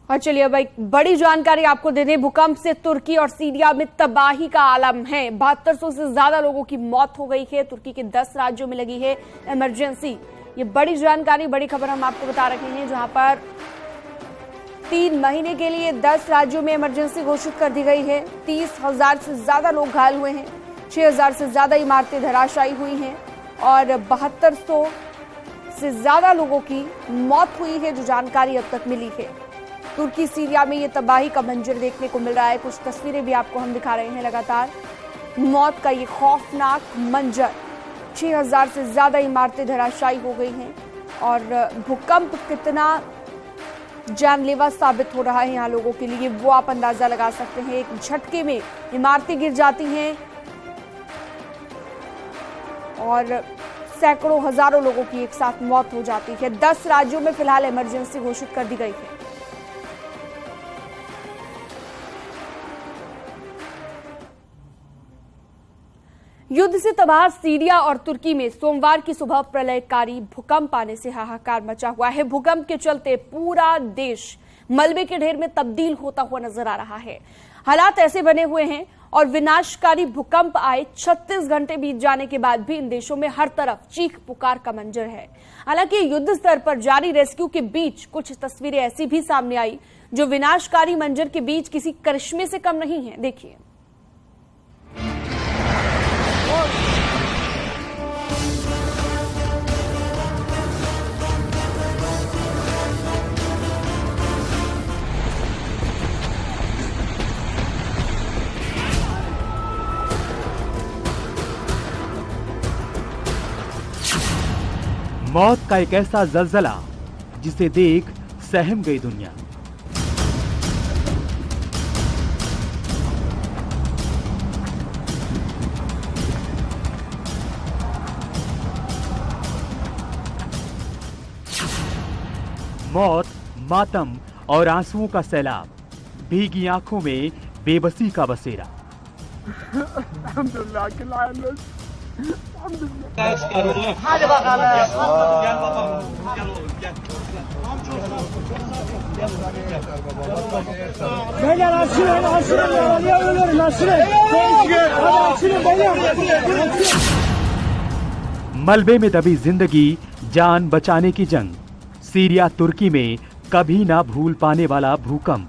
और चलिए अब एक बड़ी जानकारी आपको दे दें। भूकंप से तुर्की और सीरिया में तबाही का आलम है। 7200 से ज्यादा लोगों की मौत हो गई है। तुर्की के 10 राज्यों में लगी है इमरजेंसी। ये बड़ी जानकारी, बड़ी खबर हम आपको बता रहे हैं, जहां पर 3 महीने के लिए 10 राज्यों में इमरजेंसी घोषित कर दी गई है। 30,000 से ज्यादा लोग घायल हुए हैं। 6,000 से ज्यादा इमारतें धराशायी हुई हैं और 7200 से ज्यादा लोगों की मौत हुई है, जो जानकारी अब तक मिली है। तुर्की सीरिया में ये तबाही का मंजर देखने को मिल रहा है। कुछ तस्वीरें भी आपको हम दिखा रहे हैं लगातार। मौत का ये खौफनाक मंजर। 6,000 से ज्यादा इमारतें धराशायी हो गई हैं और भूकंप कितना जानलेवा साबित हो रहा है यहाँ लोगों के लिए, वो आप अंदाजा लगा सकते हैं। एक झटके में इमारतें गिर जाती हैं और सैकड़ों हजारों लोगों की एक साथ मौत हो जाती है। 10 राज्यों में फिलहाल इमरजेंसी घोषित कर दी गई है। युद्ध से तबाह सीरिया और तुर्की में सोमवार की सुबह प्रलयकारी भूकंप आने से हाहाकार मचा हुआ है। भूकंप के चलते पूरा देश मलबे के ढेर में तब्दील होता हुआ नजर आ रहा है। हालात ऐसे बने हुए हैं और विनाशकारी भूकंप आए 36 घंटे बीत जाने के बाद भी इन देशों में हर तरफ चीख पुकार का मंजर है। हालांकि युद्ध स्तर पर जारी रेस्क्यू के बीच कुछ तस्वीरें ऐसी भी सामने आई जो विनाशकारी मंजर के बीच किसी करिश्मे से कम नहीं है। देखिए, मौत का एक ऐसा जलजला जिसे देख सहम गई दुनिया। मौत, मातम और आंसुओं का सैलाब, भीगी आंखों में बेबसी का बसेरा। मलबे में दबी जिंदगी, जान बचाने की जंग। सीरिया तुर्की में कभी ना भूल पाने वाला भूकंप।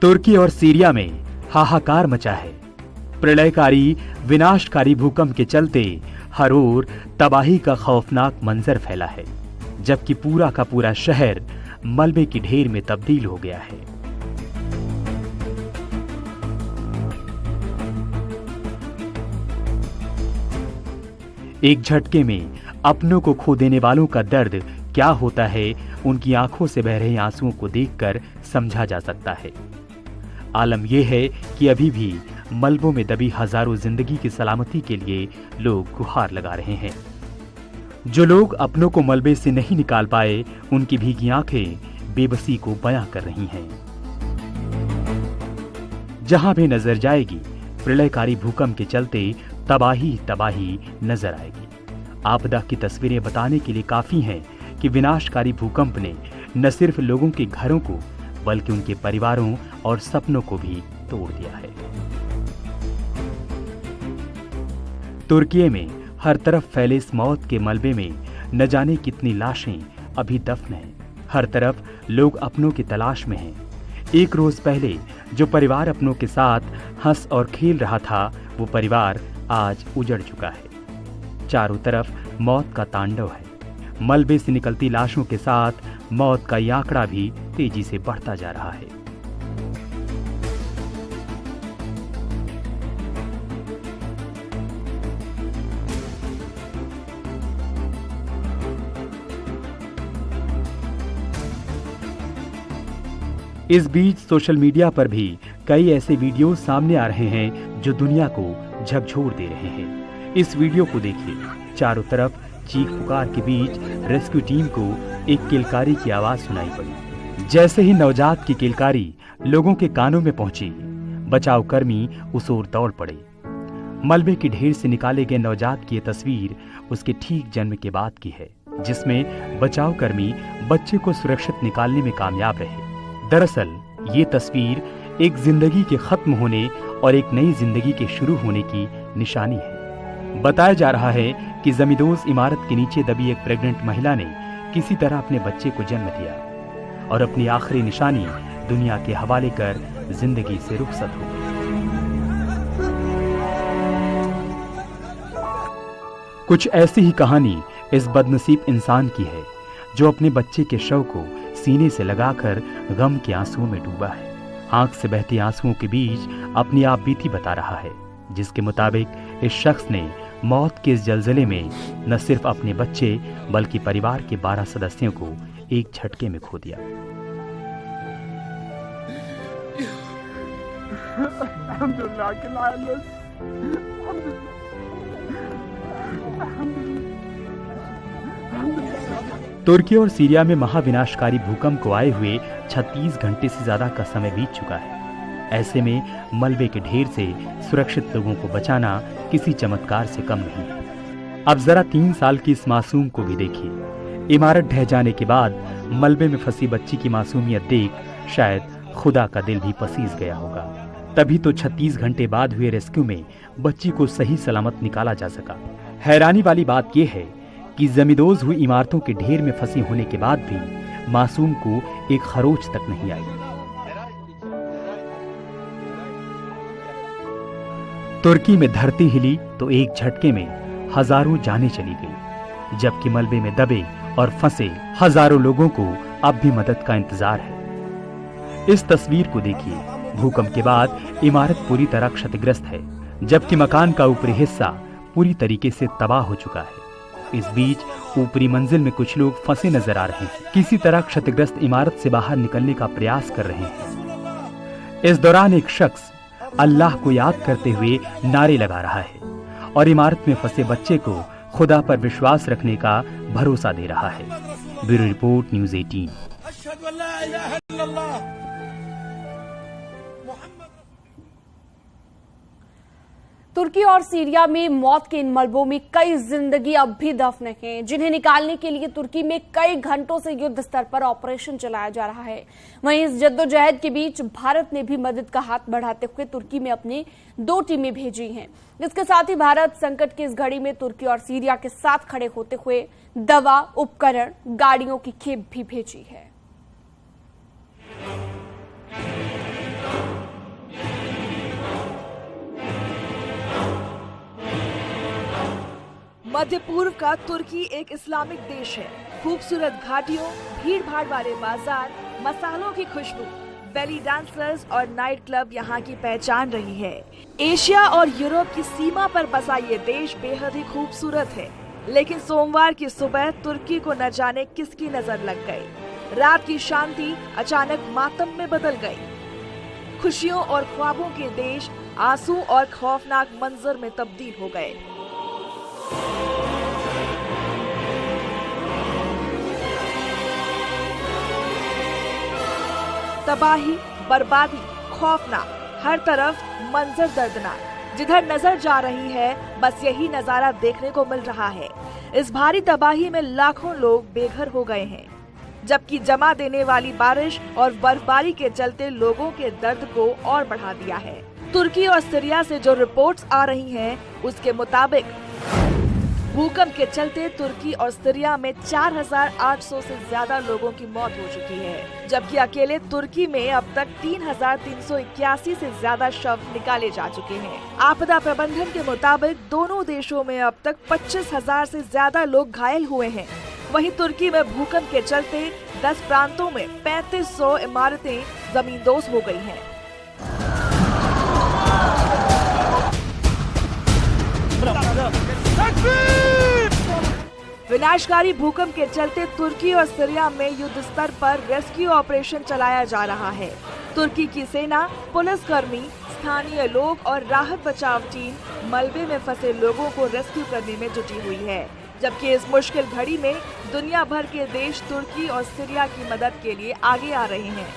तुर्की और सीरिया में हाहाकार मचा है। प्रलयकारी विनाशकारी भूकंप के चलते हर ओर तबाही का खौफनाक मंजर फैला है, जबकि पूरा का पूरा शहर मलबे की ढेर में तब्दील हो गया है। एक झटके में अपनों को खो देने वालों का दर्द क्या होता है, उनकी आंखों से बह रहे आंसुओं को देखकर समझा जा सकता है। आलम यह है कि अभी भी मलबों में दबी हजारों जिंदगी की सलामती के लिए लोग गुहार लगा रहे हैं। जो लोग अपनों को मलबे से नहीं निकाल पाए, उनकी भीगी आंखें बेबसी को बयां कर रही हैं। जहां भी नजर जाएगी, प्रलयकारी भूकंप के चलते तबाही तबाही नजर आएगी। आपदा की तस्वीरें बताने के लिए काफी हैं कि विनाशकारी भूकंप ने न सिर्फ लोगों के घरों को बल्कि उनके परिवारों और सपनों को भी तोड़ दिया है। तुर्की में हर तरफ फैले इस मौत के मलबे में न जाने कितनी लाशें अभी दफन हैं। हर तरफ लोग अपनों की तलाश में हैं। एक रोज पहले जो परिवार अपनों के साथ हंस और खेल रहा था, वो परिवार आज उजड़ चुका है। चारों तरफ मौत का तांडव है। मलबे से निकलती लाशों के साथ मौत का ये आंकड़ा भी तेजी से बढ़ता जा रहा है। इस बीच सोशल मीडिया पर भी कई ऐसे वीडियो सामने आ रहे हैं जो दुनिया को झकझोर दे रहे हैं। इस वीडियो को देखिए। चारों तरफ चीख पुकार के बीच रेस्क्यू टीम को एक किलकारी की आवाज सुनाई पड़ी। जैसे ही नवजात की किलकारी लोगों के कानों में पहुंची, बचाव कर्मी उस ओर दौड़ पड़े। मलबे के ढेर से निकाले गए नवजात की ये तस्वीर उसके ठीक जन्म के बाद की है, जिसमें बचाव कर्मी बच्चे को सुरक्षित निकालने में कामयाब रहे। दरअसल ये तस्वीर एक जिंदगी के खत्म होने और एक नई जिंदगी के शुरू होने की निशानी है। बताया जा रहा है कि जमींदोज इमारत के नीचे दबी एक प्रेग्नेंट महिला ने किसी तरह अपने बच्चे को जन्म दिया और अपनी आखिरी निशानी दुनिया के हवाले कर जिंदगी से रुखसत हो गई। कुछ ऐसी ही कहानी इस बदनसीब इंसान की है जो अपने बच्चे के शव को सीने से लगाकर गम के आंसुओं में डूबा है। आंख से बहते आंसुओं के बीच अपनी आप बीती बता रहा है, जिसके मुताबिक इस शख्स ने मौत के इस जलजले में न सिर्फ अपने बच्चे बल्कि परिवार के 12 सदस्यों को एक झटके में खो दिया। तुर्की और सीरिया में महाविनाशकारी भूकंप को आए हुए 36 घंटे से ज्यादा का समय बीत चुका है। ऐसे में मलबे के ढेर से सुरक्षित लोगों को बचाना किसी चमत्कार से कम नहीं है। अब जरा 3 साल की इस मासूम को भी देखिए। इमारत ढह जाने के बाद मलबे में फंसी बच्ची की मासूमियत देख शायद खुदा का दिल भी पसीज गया होगा। तभी तो 36 घंटे बाद हुए रेस्क्यू में बच्ची को सही सलामत निकाला जा सका। हैरानी वाली बात यह है कि जमींदोज हुई इमारतों के ढेर में फंसी होने के बाद भी मासूम को एक खरोच तक नहीं आई। तुर्की में धरती हिली तो एक झटके में हजारों जानें चली गई, जबकि मलबे में दबे और फंसे हजारों लोगों को अब भी मदद का इंतजार है। इस तस्वीर को देखिए। भूकंप के बाद इमारत पूरी तरह क्षतिग्रस्त है, जबकि मकान का ऊपरी हिस्सा पूरी तरीके से तबाह हो चुका है। इस बीच ऊपरी मंजिल में कुछ लोग फंसे नजर आ रहे हैं, किसी तरह क्षतिग्रस्त इमारत से बाहर निकलने का प्रयास कर रहे हैं। इस दौरान एक शख्स अल्लाह को याद करते हुए नारे लगा रहा है और इमारत में फंसे बच्चे को खुदा पर विश्वास रखने का भरोसा दे रहा है। Bureau report, news 18। तुर्की और सीरिया में मौत के इन मलबों में कई जिंदगी अब भी दफन हैं, जिन्हें निकालने के लिए तुर्की में कई घंटों से युद्ध स्तर पर ऑपरेशन चलाया जा रहा है। वहीं इस जद्दोजहद के बीच भारत ने भी मदद का हाथ बढ़ाते हुए तुर्की में अपनी 2 टीमें भेजी हैं। इसके साथ ही भारत संकट की इस घड़ी में तुर्की और सीरिया के साथ खड़े होते हुए दवा, उपकरण, गाड़ियों की खेप भी भेजी है। मध्य पूर्व का तुर्की एक इस्लामिक देश है। खूबसूरत घाटियों, भीड़ भाड़ वाले बाजार, मसालों की खुशबू, बेली डांसर्स और नाइट क्लब यहाँ की पहचान रही है। एशिया और यूरोप की सीमा पर बसा ये देश बेहद ही खूबसूरत है, लेकिन सोमवार की सुबह तुर्की को न जाने किसकी नजर लग गई। रात की शांति अचानक मातम में बदल गई। खुशियों और ख्वाबों के देश आंसू और खौफनाक मंजर में तब्दील हो गए। तबाही, बर्बादी, खौफनाक, हर तरफ मंजर दर्दनाक। जिधर नजर जा रही है बस यही नजारा देखने को मिल रहा है। इस भारी तबाही में लाखों लोग बेघर हो गए हैं, जबकि जमा देने वाली बारिश और बर्फबारी के चलते लोगों के दर्द को और बढ़ा दिया है। तुर्की और सीरिया से जो रिपोर्ट्स आ रही हैं, उसके मुताबिक भूकंप के चलते तुर्की और सीरिया में 4800 से ज्यादा लोगों की मौत हो चुकी है, जबकि अकेले तुर्की में अब तक 3381 से ज्यादा शव निकाले जा चुके हैं। आपदा प्रबंधन के मुताबिक दोनों देशों में अब तक 25,000 से ज्यादा लोग घायल हुए हैं। वहीं तुर्की में भूकंप के चलते 10 प्रांतों में 3500 इमारतें जमींदोज हो गई हैं। विनाशकारी भूकंप के चलते तुर्की और सीरिया में युद्ध स्तर पर रेस्क्यू ऑपरेशन चलाया जा रहा है। तुर्की की सेना, पुलिसकर्मी, स्थानीय लोग और राहत बचाव टीम मलबे में फंसे लोगों को रेस्क्यू करने में जुटी हुई है, जबकि इस मुश्किल घड़ी में दुनिया भर के देश तुर्की और सीरिया की मदद के लिए आगे आ रहे हैं।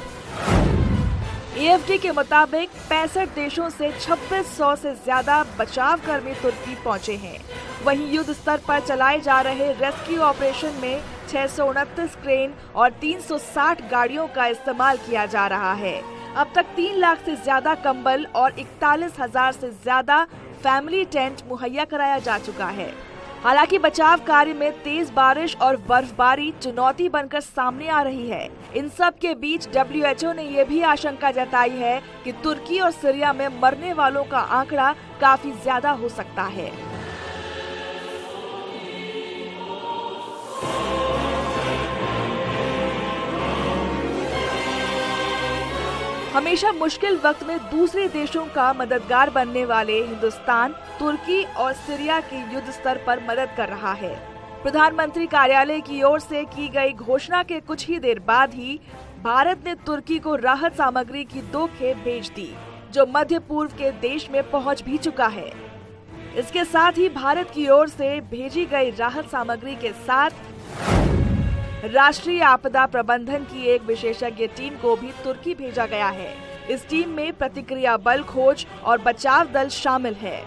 AFD के मुताबिक 65 देशों से 2600 से ज्यादा बचाव कर्मी तुर्की पहुंचे हैं। वहीं युद्ध स्तर पर चलाए जा रहे रेस्क्यू ऑपरेशन में 629 क्रेन और 360 गाड़ियों का इस्तेमाल किया जा रहा है। अब तक 3 लाख से ज्यादा कंबल और 41,000 से ज्यादा फैमिली टेंट मुहैया कराया जा चुका है। हालांकि बचाव कार्य में तेज बारिश और बर्फबारी चुनौती बनकर सामने आ रही है। इन सब के बीच WHO ने ये भी आशंका जताई है कि तुर्की और सीरिया में मरने वालों का आंकड़ा काफी ज्यादा हो सकता है। हमेशा मुश्किल वक्त में दूसरे देशों का मददगार बनने वाले हिंदुस्तान तुर्की और सीरिया के युद्ध स्तर पर मदद कर रहा है। प्रधानमंत्री कार्यालय की ओर से की गई घोषणा के कुछ ही देर बाद ही भारत ने तुर्की को राहत सामग्री की 2 खेप भेज दी, जो मध्य पूर्व के देश में पहुंच भी चुका है। इसके साथ ही भारत की ओर से भेजी गई राहत सामग्री के साथ राष्ट्रीय आपदा प्रबंधन की एक विशेषज्ञ टीम को भी तुर्की भेजा गया है। इस टीम में प्रतिक्रिया बल, खोज और बचाव दल शामिल है।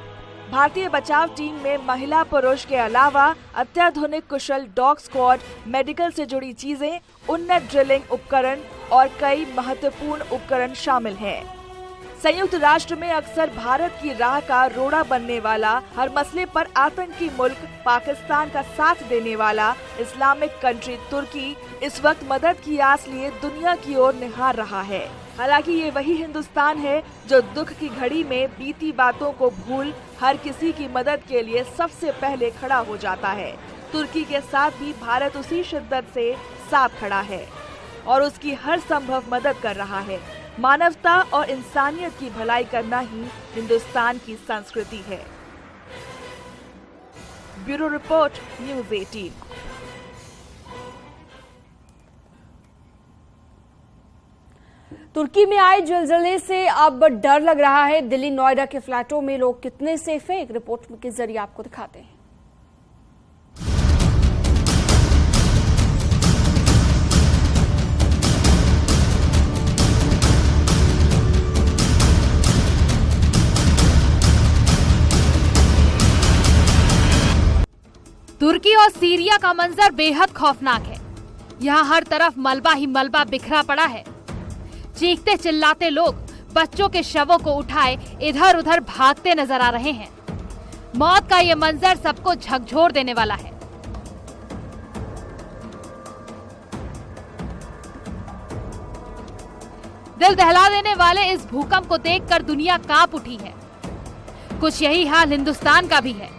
भारतीय बचाव टीम में महिला पुरुष के अलावा अत्याधुनिक कुशल डॉग स्क्वाड, मेडिकल से जुड़ी चीजें, उन्नत ड्रिलिंग उपकरण और कई महत्वपूर्ण उपकरण शामिल हैं। संयुक्त राष्ट्र में अक्सर भारत की राह का रोड़ा बनने वाला, हर मसले पर आतंकी मुल्क पाकिस्तान का साथ देने वाला इस्लामिक कंट्री तुर्की इस वक्त मदद की आस लिए दुनिया की ओर निहार रहा है। हालांकि ये वही हिंदुस्तान है जो दुख की घड़ी में बीती बातों को भूल हर किसी की मदद के लिए सबसे पहले खड़ा हो जाता है। तुर्की के साथ भी भारत उसी शिद्दत से साथ खड़ा है और उसकी हर संभव मदद कर रहा है। मानवता और इंसानियत की भलाई करना ही हिंदुस्तान की संस्कृति है। Bureau report, news 18। तुर्की में आए जलजले से अब डर लग रहा है। दिल्ली नोएडा के फ्लैटों में लोग कितने सेफ हैं, एक रिपोर्ट के जरिए आपको दिखाते हैं। तुर्की और सीरिया का मंजर बेहद खौफनाक है। यहाँ हर तरफ मलबा ही मलबा बिखरा पड़ा है। चीखते चिल्लाते लोग बच्चों के शवों को उठाए इधर उधर भागते नजर आ रहे हैं। मौत का ये मंजर सबको झकझोर देने वाला है। दिल दहला देने वाले इस भूकंप को देखकर दुनिया कांप उठी है। कुछ यही हाल हिंदुस्तान का भी है,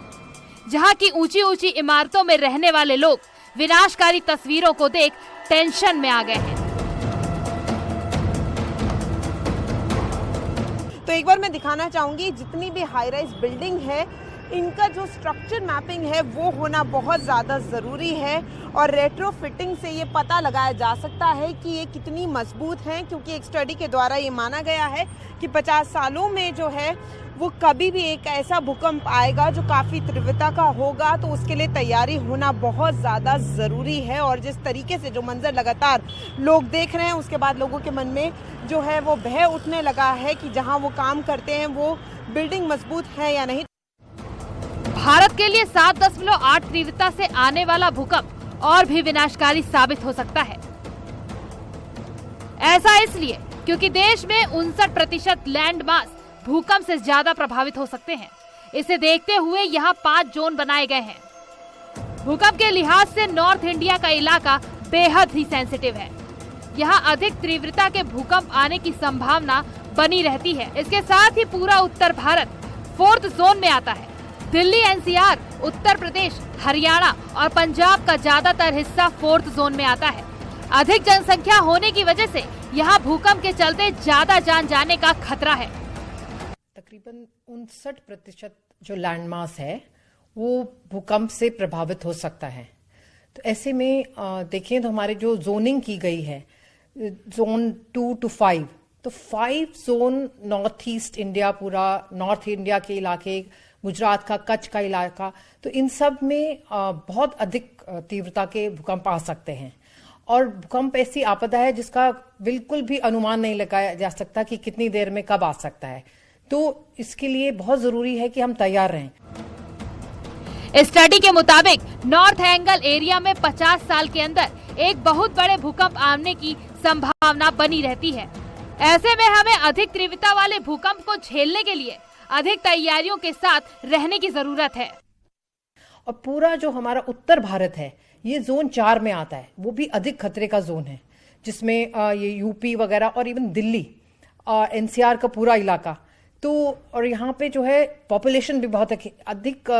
जहां की ऊंची ऊंची इमारतों में रहने वाले लोग विनाशकारी तस्वीरों को देख टेंशन में आ गए हैं। तो एक बार मैं दिखाना चाहूंगी, जितनी भी हाई राइज बिल्डिंग है इनका जो स्ट्रक्चर मैपिंग है वो होना बहुत ज़्यादा ज़रूरी है और रेट्रो फिटिंग से ये पता लगाया जा सकता है कि ये कितनी मजबूत हैं, क्योंकि एक स्टडी के द्वारा ये माना गया है कि 50 सालों में जो है वो कभी भी एक ऐसा भूकंप आएगा जो काफ़ी तीव्रता का होगा, तो उसके लिए तैयारी होना बहुत ज़्यादा ज़रूरी है। और जिस तरीके से जो मंजर लगातार लोग देख रहे हैं उसके बाद लोगों के मन में जो है वो भय उठने लगा है कि जहां वो काम करते हैं वो बिल्डिंग मजबूत है या नहीं। भारत के लिए 7.8 तीव्रता से आने वाला भूकंप और भी विनाशकारी साबित हो सकता है। ऐसा इसलिए क्योंकि देश में 59% लैंड मास भूकंप से ज्यादा प्रभावित हो सकते हैं। इसे देखते हुए यहाँ 5 जोन बनाए गए हैं। भूकंप के लिहाज से नॉर्थ इंडिया का इलाका बेहद ही सेंसिटिव है। यहाँ अधिक तीव्रता के भूकंप आने की संभावना बनी रहती है। इसके साथ ही पूरा उत्तर भारत 4th जोन में आता है। दिल्ली, NCR, उत्तर प्रदेश, हरियाणा और पंजाब का ज्यादातर हिस्सा 4th जोन में आता है। अधिक जनसंख्या होने की वजह से यहाँ भूकंप के चलते ज्यादा जान जाने का खतरा है। तकरीबन 59% जो लैंडमास है वो भूकंप से प्रभावित हो सकता है। तो ऐसे में देखें तो हमारे जो जोनिंग की गई है जोन 2 to 5, तो 5 जोन नॉर्थ ईस्ट इंडिया, पूरा नॉर्थ इंडिया के इलाके, गुजरात का कच्छ का इलाका, तो इन सब में बहुत अधिक तीव्रता के भूकंप आ सकते हैं। और भूकंप ऐसी आपदा है जिसका बिल्कुल भी अनुमान नहीं लगाया जा सकता कि कितनी देर में कब आ सकता है। तो इसके लिए बहुत जरूरी है कि हम तैयार रहें। इस स्टडी के मुताबिक नॉर्थ एंगल एरिया में 50 साल के अंदर एक बहुत बड़े भूकंप आने की संभावना बनी रहती है। ऐसे में हमें अधिक तीव्रता वाले भूकंप को झेलने के लिए अधिक तैयारियों के साथ रहने की जरूरत है। और पूरा जो हमारा उत्तर भारत है ये जोन 4 में आता है, वो भी अधिक खतरे का जोन है, जिसमें ये यूपी वगैरह और इवन दिल्ली एनसीआर का पूरा इलाका। तो और यहाँ पे जो है पॉपुलेशन भी बहुत अधिक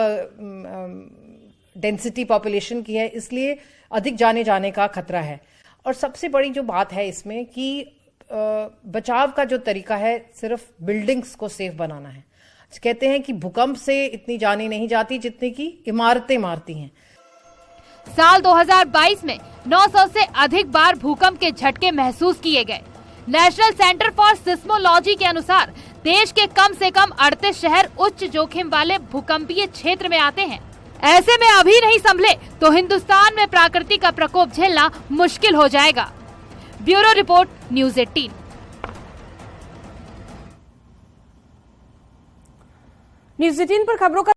डेंसिटी पॉपुलेशन की है, इसलिए अधिक जाने का खतरा है। और सबसे बड़ी जो बात है इसमें कि बचाव का जो तरीका है सिर्फ बिल्डिंग्स को सेफ बनाना है। कहते हैं कि भूकंप से इतनी जाने नहीं जाती जितनी की इमारतें मारती हैं। साल 2022 में 900 से अधिक बार भूकंप के झटके महसूस किए गए। नेशनल सेंटर फॉर सिस्मोलॉजी के अनुसार देश के कम से कम 38 शहर उच्च जोखिम वाले भूकंपीय क्षेत्र में आते हैं। ऐसे में अभी नहीं संभले तो हिंदुस्तान में प्रकृति का प्रकोप झेलना मुश्किल हो जाएगा। Bureau report, news 18। न्यूज़ 18 पर खबरों का